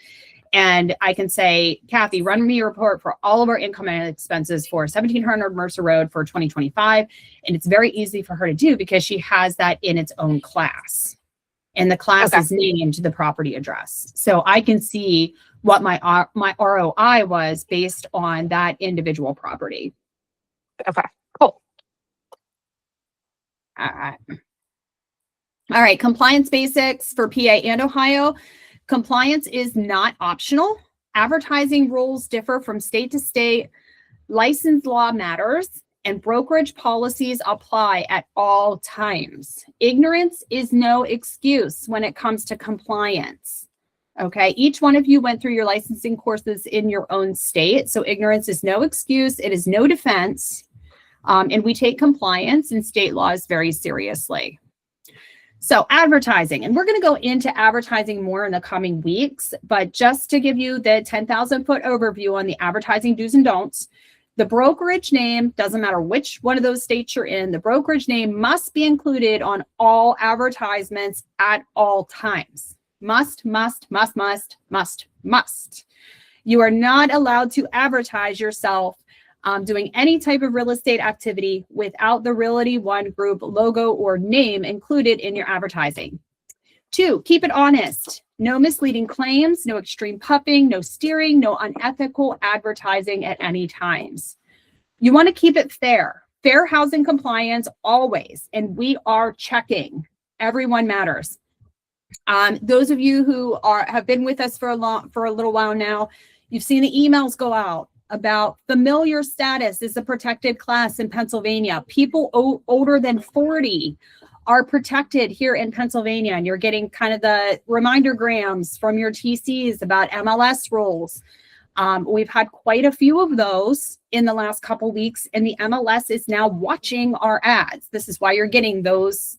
and I can say, Kathy, run me a report for all of our income and expenses for 1700 Mercer Road for 2025. And it's very easy for her to do because she has that in its own class. and the class Okay. is named the property address. So I can see what my ROI was based on that individual property. Okay. Cool. All right. All right. Compliance basics for PA and Ohio. Compliance is not optional. Advertising rules differ from state to state. License law matters, and brokerage policies apply at all times. Ignorance is no excuse when it comes to compliance. Okay, each one of you went through your licensing courses in your own state, so ignorance is no excuse. It is no defense, and we take compliance and state laws very seriously. So advertising, and we're going to go into advertising more in the coming weeks, but just to give you the 10,000 foot overview on the advertising do's and don'ts, the brokerage name, doesn't matter which one of those states you're in, the brokerage name must be included on all advertisements at all times. Must. You are not allowed to advertise yourself doing any type of real estate activity without the Realty ONE Group logo or name included in your advertising. 2, keep it honest. No misleading claims, no extreme puffing, no steering, no unethical advertising at any times. You want to keep it fair. Fair housing compliance always, and we are checking. Everyone matters. Those of you who have been with us for a little while now, you've seen the emails go out about familiar status is a protected class in Pennsylvania. People older than 40 are protected here in Pennsylvania, and you're getting kind of the reminder grams from your TCs about MLS rules. We've had quite a few of those in the last couple weeks, and the MLS is now watching our ads. This is why you're getting those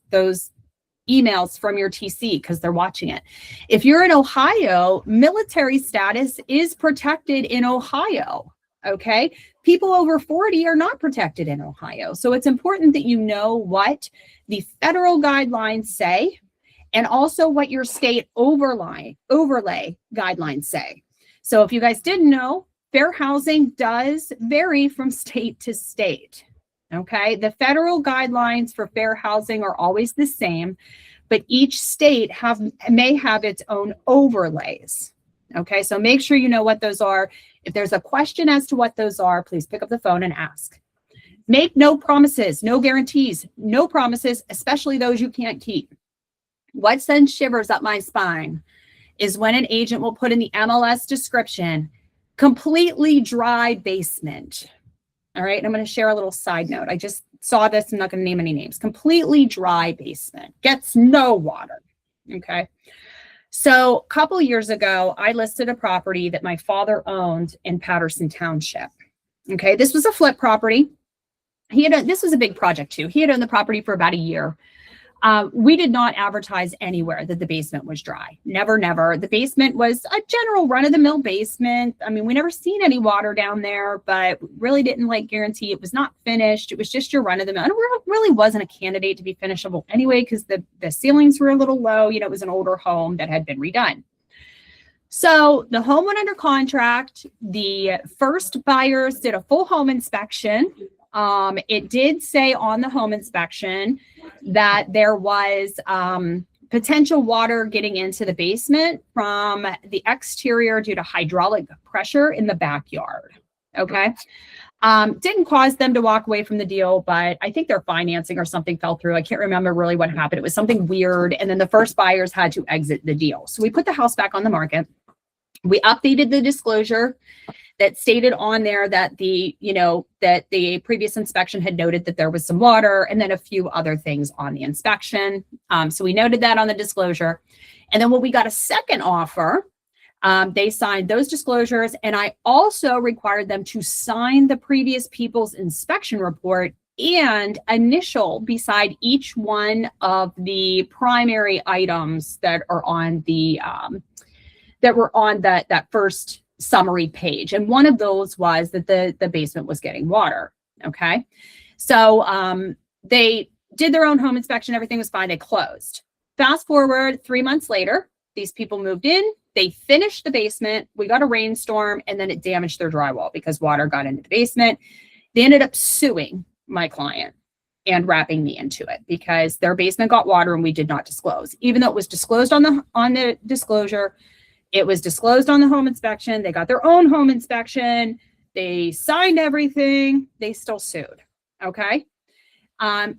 emails from your TC, because they're watching it. If you're in Ohio, military status is protected in Ohio. Okay. People over 40 are not protected in Ohio. So it's important that you know what the federal guidelines say and also what your state overlay guidelines say. So if you guys didn't know, fair housing does vary from state to state. Okay. The federal guidelines for fair housing are always the same, but each state may have its own overlays. Okay. So make sure you know what those are. If there's a question as to what those are, please pick up the phone and ask. Make no promises, no guarantees, no promises, especially those you can't keep. What sends shivers up my spine is when an agent will put in the MLS description, completely dry basement. All right. And I'm going to share a little side note. I just saw this. I'm not going to name any names. Completely dry basement, gets no water. Okay. So a couple years ago, I listed a property that my father owned in Patterson Township. Okay. This was a flip property. This was a big project too. He had owned the property for about a year. We did not advertise anywhere that the basement was dry. Never. The basement was a general run-of-the-mill basement. I mean, we never seen any water down there, but really didn't guarantee it was not finished. It was just your run-of-the-mill. And it really wasn't a candidate to be finishable anyway, because the ceilings were a little low. You know, it was an older home that had been redone. So the home went under contract. The first buyers did a full home inspection. It did say on the home inspection that there was potential water getting into the basement from the exterior due to hydraulic pressure in the backyard. Okay. Didn't cause them to walk away from the deal, but I think their financing or something fell through. I can't remember really what happened. It was something weird. And then the first buyers had to exit the deal. So we put the house back on the market. We updated the disclosure that stated on there that the previous inspection had noted that there was some water, and then a few other things on the inspection. So we noted that on the disclosure. And then when we got a second offer, they signed those disclosures, and I also required them to sign the previous people's inspection report and initial beside each one of the primary items that are on the that were on that first summary page. And one of those was that the basement was getting water. Okay. So they did their own home inspection. Everything was fine. They closed. Fast forward 3 months later, these people moved in. They finished the basement. We got a rainstorm, and then it damaged their drywall because water got into the basement. They ended up suing my client. and wrapping me into it because their basement got water and we did not disclose. Even though it was disclosed on the disclosure, it was disclosed on the home inspection. They got their own home inspection. They signed everything. They still sued. Okay.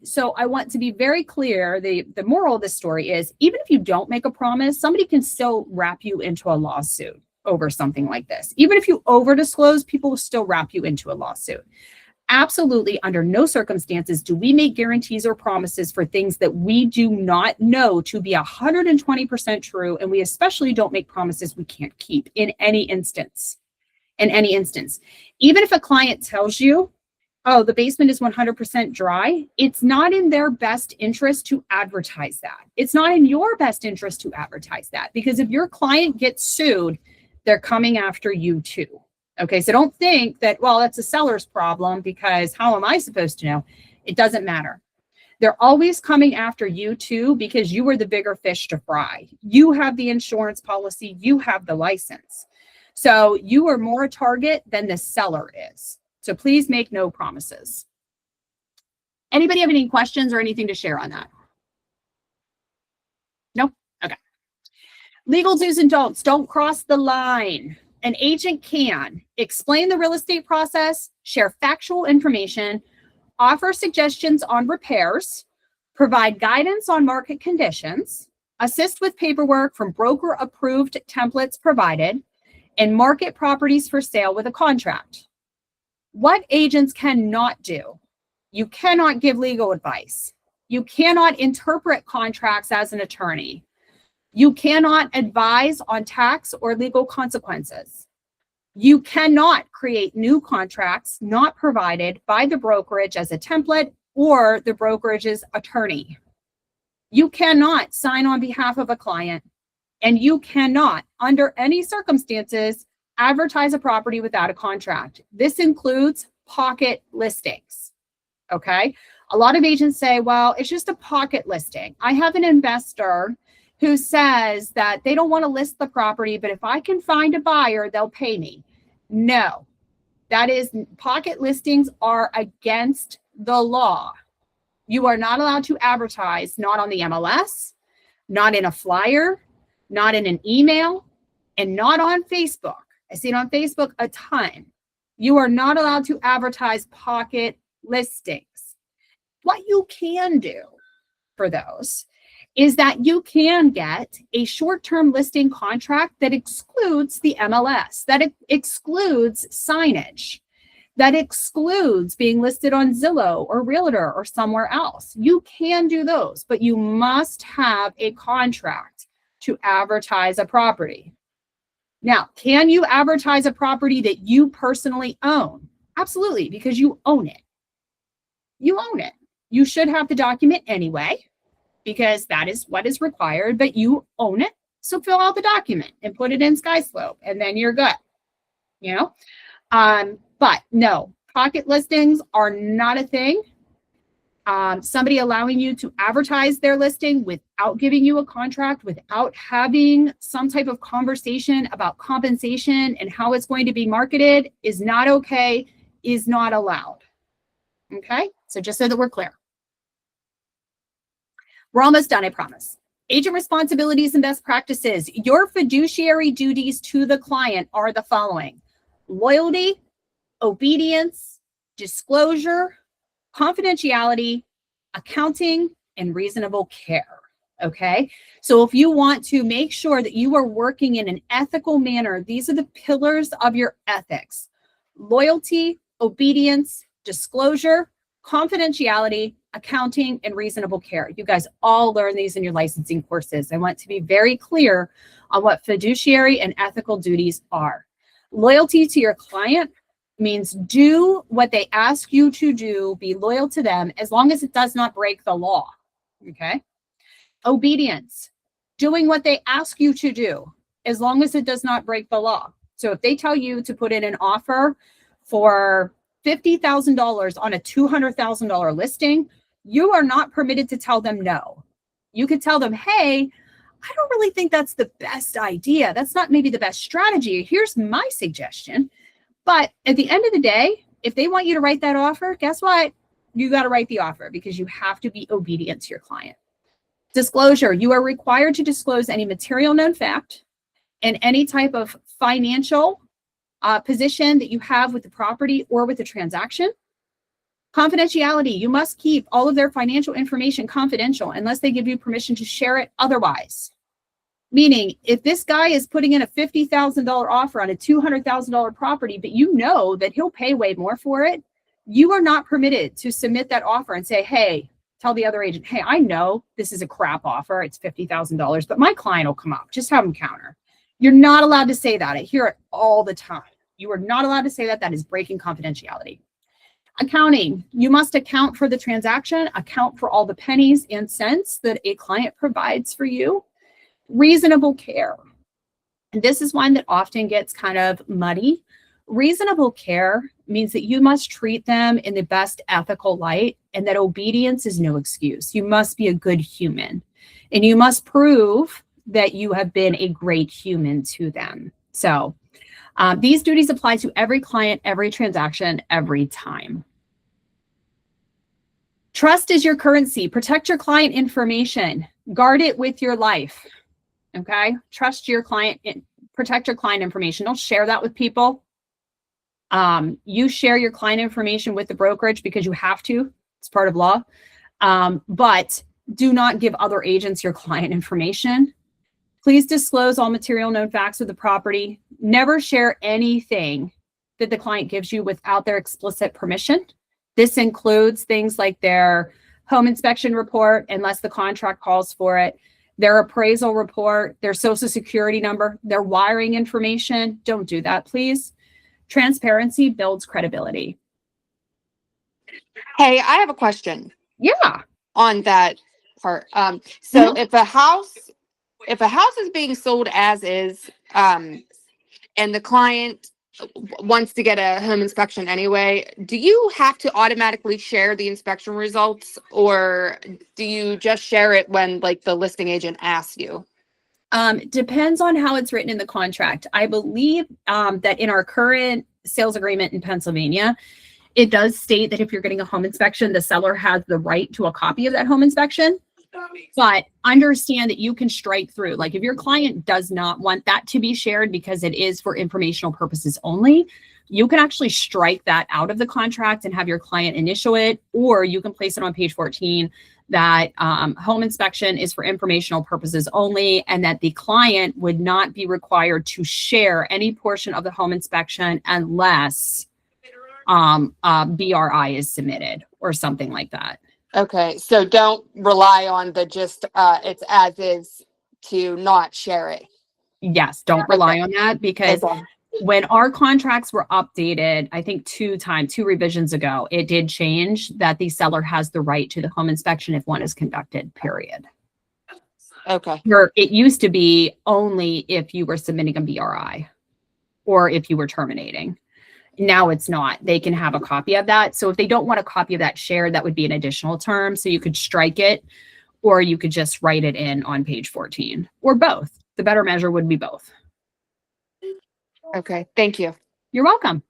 So I want to be very clear. The moral of the story is even if you don't make a promise, somebody can still wrap you into a lawsuit over something like this. Even if you over disclose, people will still wrap you into a lawsuit. Absolutely, under no circumstances do we make guarantees or promises for things that we do not know to be 120% true, and we especially don't make promises we can't keep in any instance. In any instance, even if a client tells you, oh, the basement is 100% dry, it's not in their best interest to advertise that. It's not in your best interest to advertise that because if your client gets sued, they're coming after you too. Okay, so don't think that, well, that's a seller's problem because how am I supposed to know? It doesn't matter. They're always coming after you too because you are the bigger fish to fry. You have the insurance policy, you have the license. So you are more a target than the seller is. So please make no promises. Anybody have any questions or anything to share on that? No? Okay. Legal do's and don'ts. Don't cross the line. An agent can explain the real estate process, share factual information, offer suggestions on repairs, provide guidance on market conditions, assist with paperwork from broker-approved templates provided, and market properties for sale with a contract. What agents cannot do? You cannot give legal advice. You cannot interpret contracts as an attorney. You cannot advise on tax or legal consequences. You cannot create new contracts not provided by the brokerage as a template or the brokerage's attorney. You cannot sign on behalf of a client, and you cannot, under any circumstances, advertise a property without a contract. This includes pocket listings. Okay? A lot of agents say, well, it's just a pocket listing. I have an investor who says that they don't want to list the property, but if I can find a buyer, they'll pay me. No, pocket listings are against the law. You are not allowed to advertise, not on the MLS, not in a flyer, not in an email, and not on Facebook. I see it on Facebook a ton. You are not allowed to advertise pocket listings. What you can do for those is that you can get a short-term listing contract that excludes the MLS, that excludes signage, that excludes being listed on Zillow or Realtor or somewhere else. You can do those, but you must have a contract to advertise a property. Now, can you advertise a property that you personally own? Absolutely, because you own it. You own it. You should have the document anyway, because that is what is required, but you own it. So fill out the document and put it in SkySlope, and then you're good. You know? But no, pocket listings are not a thing. Somebody allowing you to advertise their listing without giving you a contract, without having some type of conversation about compensation and how it's going to be marketed is not okay, is not allowed. Okay? So just so that we're clear. We're almost done, I promise. Agent responsibilities and best practices. Your fiduciary duties to the client are the following: loyalty, obedience, disclosure, confidentiality, accounting, and reasonable care. Okay? So if you want to make sure that you are working in an ethical manner, these are the pillars of your ethics: loyalty, obedience, disclosure, confidentiality, accounting, and reasonable care. You guys all learn these in your licensing courses. I want to be very clear on what fiduciary and ethical duties are. Loyalty to your client means do what they ask you to do, be loyal to them as long as it does not break the law. Okay? Obedience, doing what they ask you to do as long as it does not break the law. So if they tell you to put in an offer for $50,000 on a $200,000 listing, you are not permitted to tell them no. You could tell them, hey, I don't really think that's the best idea. That's not maybe the best strategy. Here's my suggestion. But at the end of the day, if they want you to write that offer, guess what? you got to write the offer because you have to be obedient to your client. Disclosure, you are required to disclose any material known fact and any type of financial position that you have with the property or with the transaction. Confidentiality, you must keep all of their financial information confidential unless they give you permission to share it otherwise. Meaning, if this guy is putting in a $50,000 offer on a $200,000 property, but you know that he'll pay way more for it, you are not permitted to submit that offer and say, hey, tell the other agent, hey, I know this is a crap offer. It's $50,000, but my client will come up. Just have him counter. You're not allowed to say that. I hear it all the time. You are not allowed to say that. That is breaking confidentiality. Accounting, you must account for the transaction, account for all the pennies and cents that a client provides for you. Reasonable care. And this is one that often gets kind of muddy. Reasonable care means that you must treat them in the best ethical light and that obedience is no excuse. You must be a good human and you must prove that you have been a great human to them. So these duties apply to every client, every transaction, every time. Trust is your currency. Protect your client information. Guard it with your life. Okay? Trust your client. Protect your client information. Don't share that with people. You share your client information with the brokerage because you have to. It's part of law. But do not give other agents your client information. Please disclose all material known facts of the property. Never share anything that the client gives you without their explicit permission. This includes things like their home inspection report, unless the contract calls for it, their appraisal report, their social security number, their wiring information. Don't do that, please. Transparency builds credibility. Hey, I have a question Yeah. on that part. So if a house is being sold as is, and the client wants to get a home inspection anyway, do you have to automatically share the inspection results, or do you just share it when like the listing agent asks you? Depends on how it's written in the contract. I believe that in our current sales agreement in Pennsylvania, it does state that if you're getting a home inspection, the seller has the right to a copy of that home inspection. But understand that you can strike through. Like if your client does not want that to be shared because it is for informational purposes only, you can actually strike that out of the contract and have your client initial it, or you can place it on page 14 that home inspection is for informational purposes only, and that the client would not be required to share any portion of the home inspection unless BRI is submitted or something like that. Okay, so don't rely on the just it's as is to not share it. Yes, don't rely on that, because Okay. when our contracts were updated, I think two revisions ago, it did change that the seller has the right to the home inspection if one is conducted, period. Okay. Where it used to be only if you were submitting a BRI or if you were terminating. Now it's not. They can have a copy of that. So if they don't want a copy of that shared, that would be an additional term. So you could strike it, or you could just write it in on page 14, or both. The better measure would be both. Okay, thank you. You're welcome.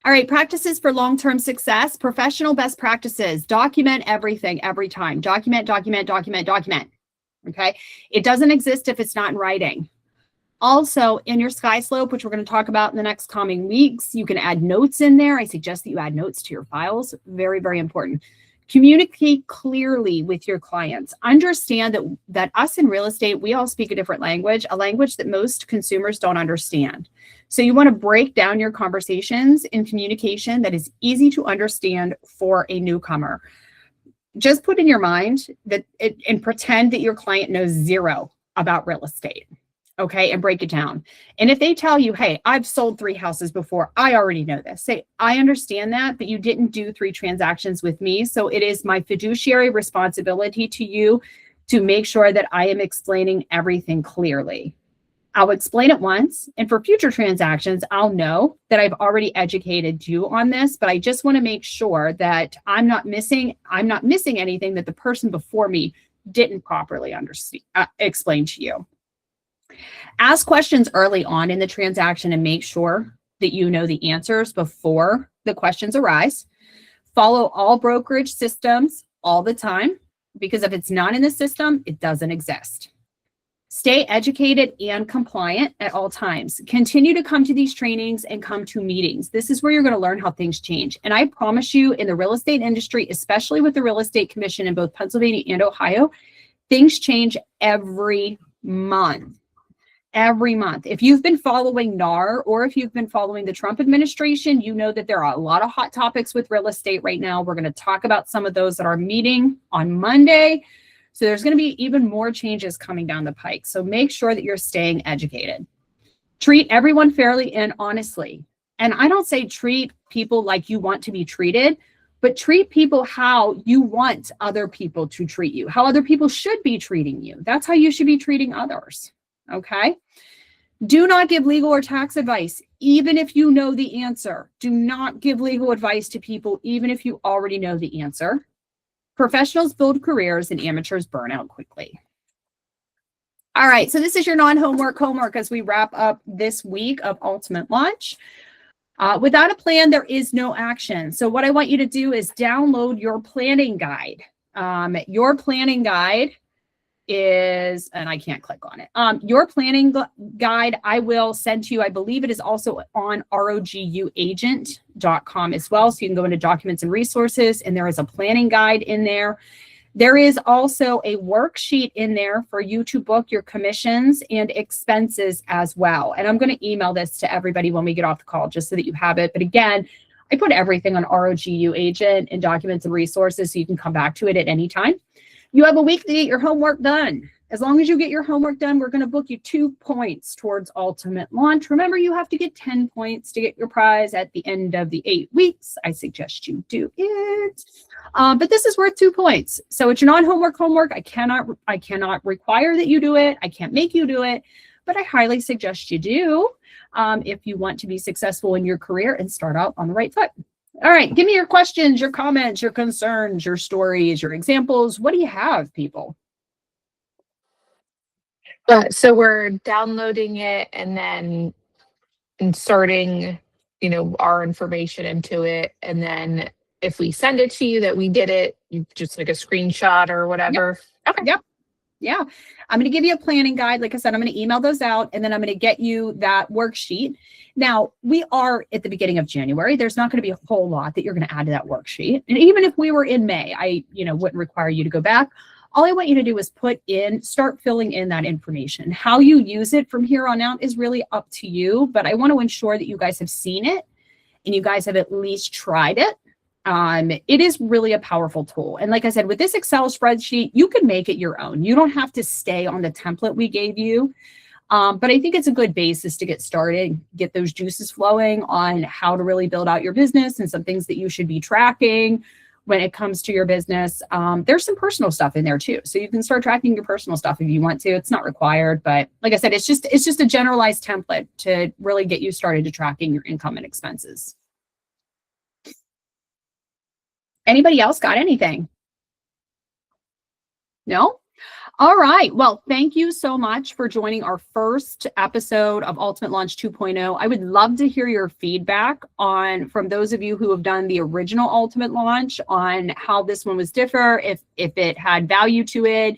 All right, practices for long-term success, professional best practices. Document everything every time. Document, document, document, document. Okay, it doesn't exist if it's not in writing. Also, in your sky slope, which we're going to talk about in the next coming weeks, you can add notes in there. I suggest that you add notes to your files. Very, very important. Communicate clearly with your clients. Understand that us in real estate, we all speak a different language, a language that most consumers don't understand. So you want to break down your conversations in communication that is easy to understand for a newcomer. Just put in your mind that and pretend that your client knows zero about real estate. Okay, and break it down. And if they tell you, hey, I've sold 3 houses before, I already know this. Say, I understand that, but you didn't do 3 transactions with me. So it is my fiduciary responsibility to you to make sure that I am explaining everything clearly. I'll explain it once. And for future transactions, I'll know that I've already educated you on this, but I just want to make sure that I'm not missing anything that the person before me didn't properly understand, explain to you. Ask questions early on in the transaction and make sure that you know the answers before the questions arise. Follow all brokerage systems all the time, because if it's not in the system, it doesn't exist. Stay educated and compliant at all times. Continue to come to these trainings and come to meetings. This is where you're going to learn how things change. And I promise you, in the real estate industry, especially with the Real Estate Commission in both Pennsylvania and Ohio, things change every month. Every month. If you've been following NAR or if you've been following the Trump administration, you know that there are a lot of hot topics with real estate right now. We're going to talk about some of those at our meeting on Monday. So there's going to be even more changes coming down the pike. So make sure that you're staying educated. Treat everyone fairly and honestly. And I don't say treat people like you want to be treated, but treat people how you want other people to treat you, how other people should be treating you. That's how you should be treating others. Okay? Do not give legal or tax advice, even if you know the answer. Do not give legal advice to people, even if you already know the answer. Professionals build careers and amateurs burn out quickly. All right, so this is your homework as we wrap up this week of Ultimate Launch. Without a plan, there is no action. So what I want you to do is download your planning guide. Your planning guide is, and I can't click on it. Your planning guide I will send to you. I believe it is also on roguagent.com as well. So you can go into documents and resources, and there is a planning guide in there. There is also a worksheet in there for you to book your commissions and expenses as well. And I'm going to email this to everybody when we get off the call, just so that you have it. But again, I put everything on ROGU Agent and documents and resources, so you can come back to it at any time. You have a week to get your homework done. As long as you get your homework done, we're going to book you 2 points towards Ultimate Launch. Remember, you have to get 10 points to get your prize at the end of the 8 weeks. I suggest you do it. But this is worth 2 points. So it's your homework. I cannot require that you do it. I can't make you do it, but I highly suggest you do if you want to be successful in your career and start out on the right foot. All right, give me your questions, your comments, your concerns, your stories, your examples. What do you have, people? So we're downloading it and then inserting, our information into it. And then if we send it to you that we did it, you just like a screenshot or whatever. Yep. Okay. Yep. Yeah. I'm going to give you a planning guide. Like I said, I'm going to email those out, and then I'm going to get you that worksheet. Now, we are at the beginning of January. There's not going to be a whole lot that you're going to add to that worksheet. And even if we were in May, I wouldn't require you to go back. All I want you to do is start filling in that information. How you use it from here on out is really up to you, but I want to ensure that you guys have seen it and you guys have at least tried it. It is really a powerful tool. And like I said, with this Excel spreadsheet, you can make it your own. You don't have to stay on the template we gave you. But I think it's a good basis to get started, get those juices flowing on how to really build out your business and some things that you should be tracking when it comes to your business. There's some personal stuff in there too. So you can start tracking your personal stuff if you want to. It's not required, but like I said, it's just a generalized template to really get you started to tracking your income and expenses. Anybody else got anything? No? All right. Well, thank you so much for joining our first episode of Ultimate Launch 2.0. I would love to hear your feedback from those of you who have done the original Ultimate Launch on how this one was different, if it had value to it,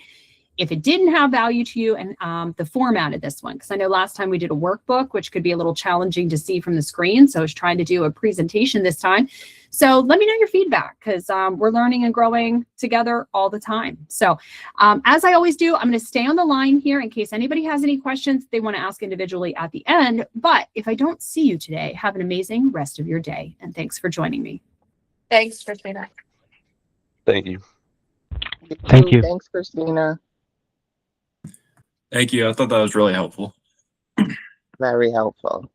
if it didn't have value to you, and the format of this one. Because I know last time we did a workbook, which could be a little challenging to see from the screen. So I was trying to do a presentation this time. So let me know your feedback, because we're learning and growing together all the time. So as I always do, I'm going to stay on the line here in case anybody has any questions they want to ask individually at the end. But if I don't see you today, have an amazing rest of your day. And thanks for joining me. Thanks, Christina. Thank you. Thank you. Thanks, Christina. Thank you. I thought that was really helpful. Very helpful.